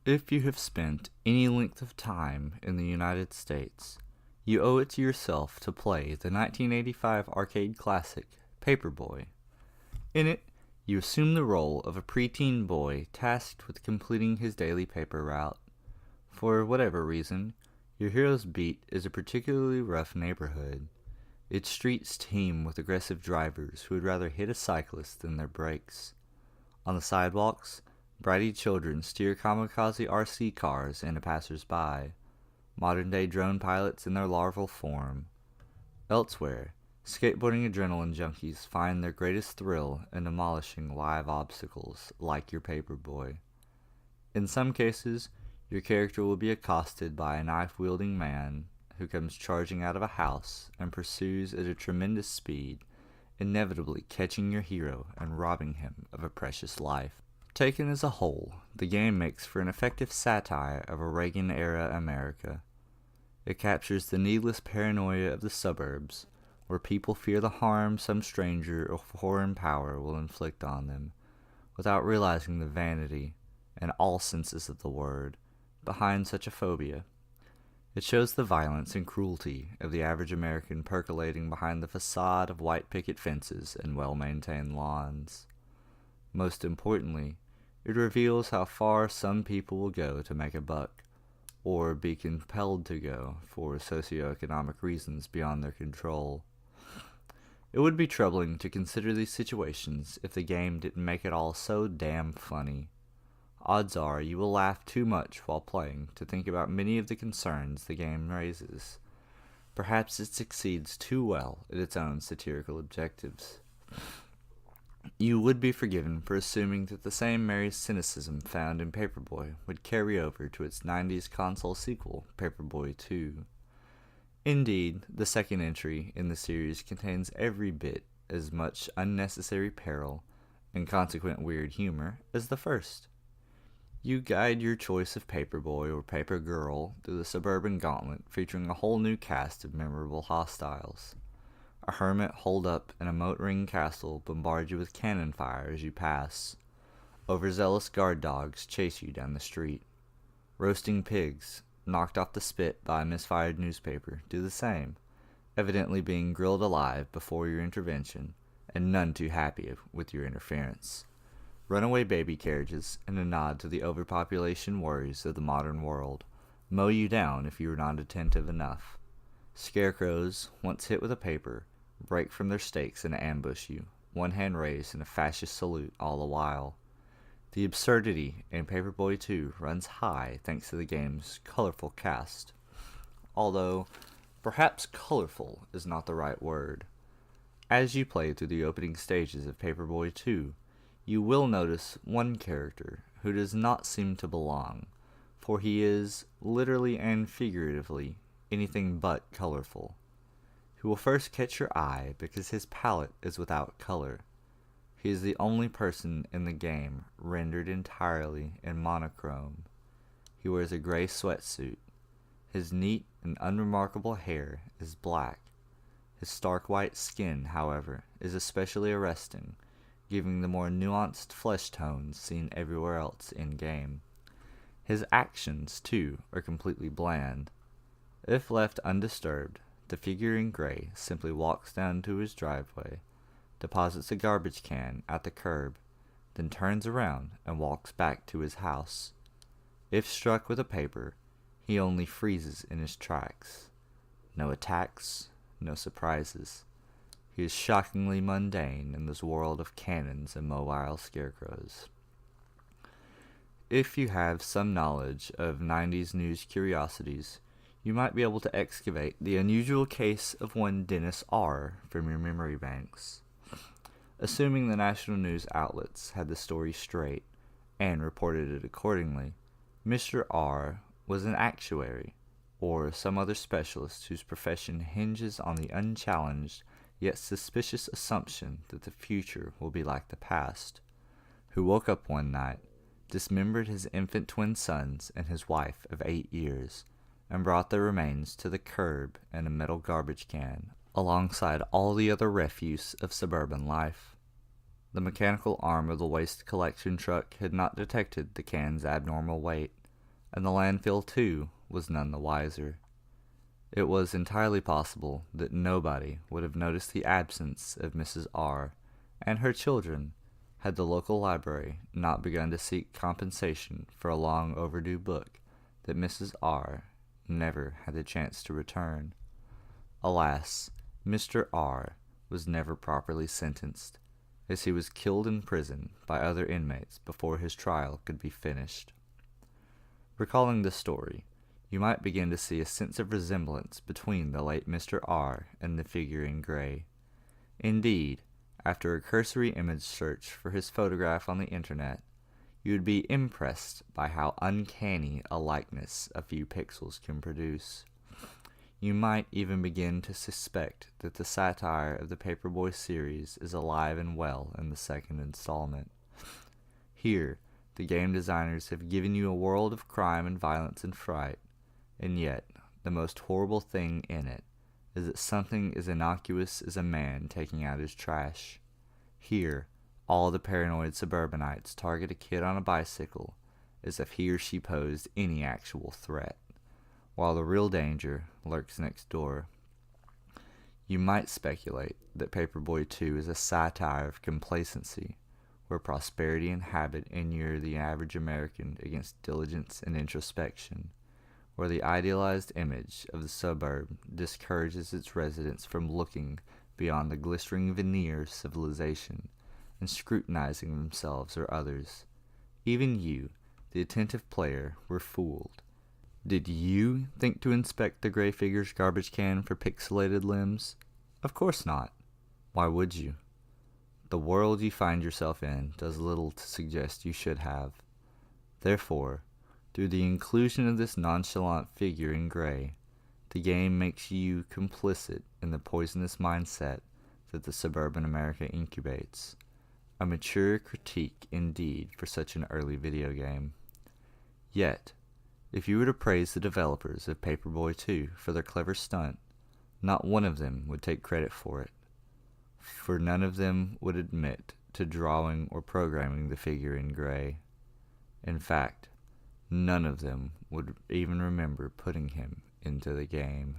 If you have spent any length of time in the United States, you owe it to yourself to play the 1985 arcade classic Paperboy. In it, you assume the role of a preteen boy tasked with completing his daily paper route. For whatever reason, your hero's beat is a particularly rough neighborhood. Its streets teem with aggressive drivers who would rather hit a cyclist than their brakes. On the sidewalks, bratty children steer kamikaze RC cars into passers-by, modern-day drone pilots in their larval form. Elsewhere, skateboarding adrenaline junkies find their greatest thrill in demolishing live obstacles like your Paperboy. In some cases, your character will be accosted by a knife-wielding man who comes charging out of a house and pursues at a tremendous speed, inevitably catching your hero and robbing him of a precious life. Taken as a whole, the game makes for an effective satire of a Reagan-era America. It captures the needless paranoia of the suburbs, where people fear the harm some stranger or foreign power will inflict on them, without realizing the vanity, in all senses of the word, behind such a phobia. It shows the violence and cruelty of the average American percolating behind the facade of white picket fences and well-maintained lawns. Most importantly, it reveals how far some people will go to make a buck, or be compelled to go for socioeconomic reasons beyond their control. It would be troubling to consider these situations if the game didn't make it all so damn funny. Odds are you will laugh too much while playing to think about many of the concerns the game raises. Perhaps it succeeds too well at its own satirical objectives. You would be forgiven for assuming that the same merry cynicism found in Paperboy would carry over to its 90s console sequel, Paperboy 2. Indeed, the second entry in the series contains every bit as much unnecessary peril and consequent weird humor as the first. You guide your choice of Paperboy or Papergirl through the suburban gauntlet featuring a whole new cast of memorable hostiles. A hermit holed up in a moat ring castle bombards you with cannon fire as you pass. Overzealous guard dogs chase you down the street. Roasting pigs, knocked off the spit by a misfired newspaper, do the same, evidently being grilled alive before your intervention, and none too happy with your interference. Runaway baby carriages, and a nod to the overpopulation worries of the modern world, mow you down if you are not attentive enough. Scarecrows, once hit with a paper, break from their stakes and ambush you, one hand raised in a fascist salute all the while. The absurdity in Paperboy 2 runs high thanks to the game's colorful cast. Although, perhaps colorful is not the right word. As you play through the opening stages of Paperboy 2, you will notice one character who does not seem to belong, for he is, literally and figuratively, anything but colorful. He will first catch your eye because his palette is without color. He is the only person in the game rendered entirely in monochrome. He wears a gray sweatsuit. His neat and unremarkable hair is black. His stark white skin, however, is especially arresting, giving the more nuanced flesh tones seen everywhere else in-game. His actions, too, are completely bland. If left undisturbed, the figure in gray simply walks down to his driveway, deposits a garbage can at the curb, then turns around and walks back to his house. If struck with a paper, he only freezes in his tracks. No attacks, no surprises. He is shockingly mundane in this world of cannons and mobile scarecrows. If you have some knowledge of 90s news curiosities, you might be able to excavate the unusual case of one Dennis R. from your memory banks. Assuming the national news outlets had the story straight and reported it accordingly, Mr. R. was an actuary, or some other specialist whose profession hinges on the unchallenged yet suspicious assumption that the future will be like the past, who woke up one night, dismembered his infant twin sons and his wife of 8 years, and brought their remains to the curb in a metal garbage can, alongside all the other refuse of suburban life. The mechanical arm of the waste collection truck had not detected the can's abnormal weight, and the landfill, too, was none the wiser. It was entirely possible that nobody would have noticed the absence of Mrs. R. and her children had the local library not begun to seek compensation for a long overdue book that Mrs. R. never had the chance to return. Alas, Mr. R. was never properly sentenced, as he was killed in prison by other inmates before his trial could be finished. Recalling this story, you might begin to see a sense of resemblance between the late Mr. R. and the figure in gray. Indeed, after a cursory image search for his photograph on the internet, you would be impressed by how uncanny a likeness a few pixels can produce. You might even begin to suspect that the satire of the Paperboy series is alive and well in the second installment. Here, the game designers have given you a world of crime and violence and fright, and yet the most horrible thing in it is that something as innocuous as a man taking out his trash. Here, all the paranoid suburbanites target a kid on a bicycle as if he or she posed any actual threat, while the real danger lurks next door. You might speculate that Paperboy 2 is a satire of complacency, where prosperity and habit inure the average American against diligence and introspection, where the idealized image of the suburb discourages its residents from looking beyond the glistering veneer of civilization and scrutinizing themselves or others. Even you, the attentive player, were fooled. Did you think to inspect the gray figure's garbage can for pixelated limbs? Of course not. Why would you? The world you find yourself in does little to suggest you should have. Therefore, through the inclusion of this nonchalant figure in gray, the game makes you complicit in the poisonous mindset that the suburban America incubates. A mature critique indeed for such an early video game. Yet, if you were to praise the developers of Paperboy 2 for their clever stunt, not one of them would take credit for it, for none of them would admit to drawing or programming the figure in gray. In fact, none of them would even remember putting him into the game.